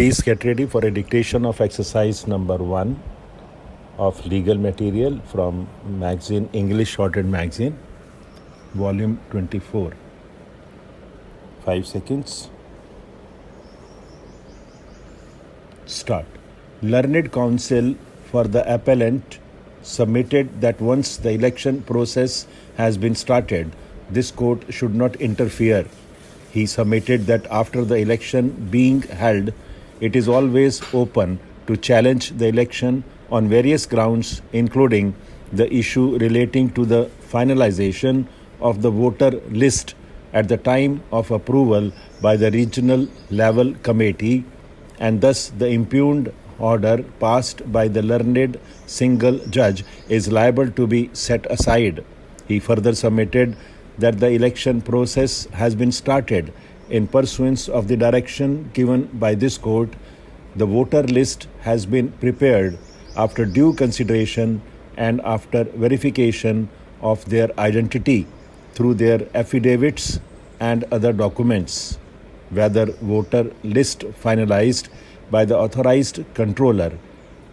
Please get ready for a dictation of exercise number 1 of legal material from magazine English Shorthand Magazine, volume 24. 5 seconds. Start. Learned counsel for the appellant submitted that once the election process has been started, this court should not interfere. He submitted that after the election being held, it is always open to challenge the election on various grounds, including the issue relating to the finalization of the voter list at the time of approval by the regional level committee, and thus the impugned order passed by the learned single judge is liable to be set aside. He further submitted that the election process has been started in pursuance of the direction given by this court. The voter list has been prepared after due consideration and after verification of their identity through their affidavits and other documents. Whether voter list finalized by the authorized controller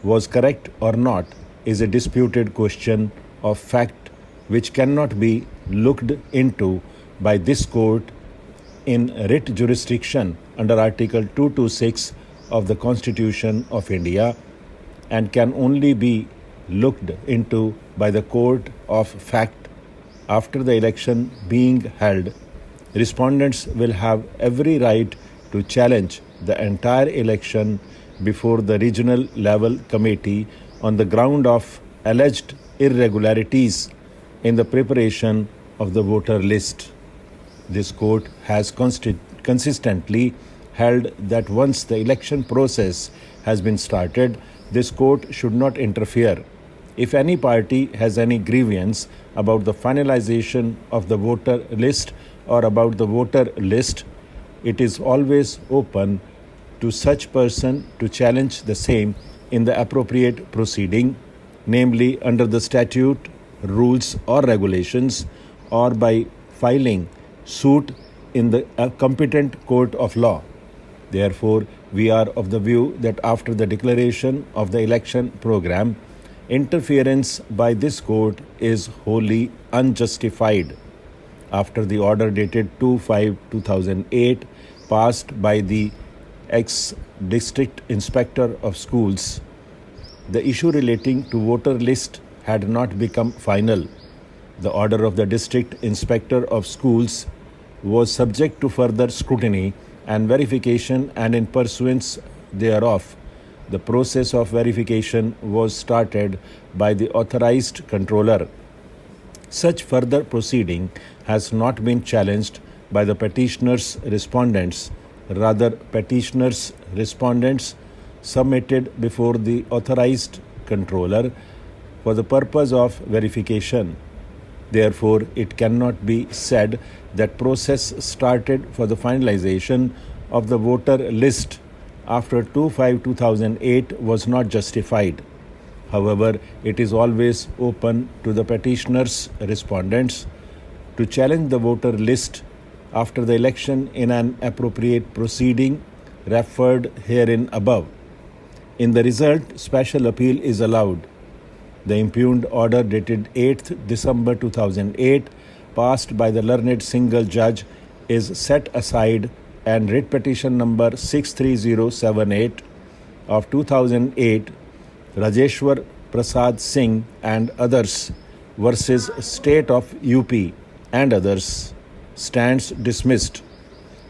was correct or not is a disputed question of fact which cannot be looked into by this court in writ jurisdiction under Article 226 of the Constitution of India, and can only be looked into by the court of fact after the election being held. Respondents will have every right to challenge the entire election before the regional level committee on the ground of alleged irregularities in the preparation of the voter list. This court has consistently held that once the election process has been started, this court should not interfere. If any party has any grievance about the finalization of the voter list or about the voter list, it is always open to such person to challenge the same in the appropriate proceeding, namely under the statute, rules or regulations, or by filing suit in the competent court of law. Therefore, we are of the view that after the declaration of the election program, interference by this court is wholly unjustified. After the order dated 2/5/2008 passed by the ex-district inspector of schools, the issue relating to voter list had not become final. The order of the district inspector of schools was subject to further scrutiny and verification, and in pursuance thereof, the process of verification was started by the authorized controller. Such further proceeding has not been challenged by the petitioner's respondents. Rather, petitioner's respondents submitted before the authorized controller for the purpose of verification. Therefore, it cannot be said that process started for the finalization of the voter list after 2/5/2008 was not justified. However, it is always open to the petitioner's respondents to challenge the voter list after the election in an appropriate proceeding referred herein above. In the result, special appeal is allowed. The impugned order dated 8th December 2008, passed by the learned single judge, is set aside, and writ petition number 63078 of 2008, Rajeshwar Prasad Singh and others versus State of UP and others stands dismissed.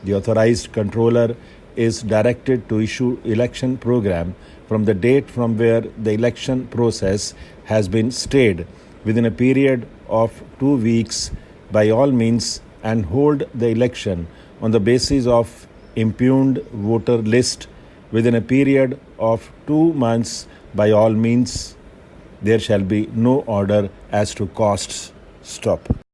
The authorized controller is directed to issue election program from the date from where the election process has been stayed within a period of 2 weeks by all means, and hold the election on the basis of impugned voter list within a period of 2 months by all means. There shall be no order as to costs. Stop.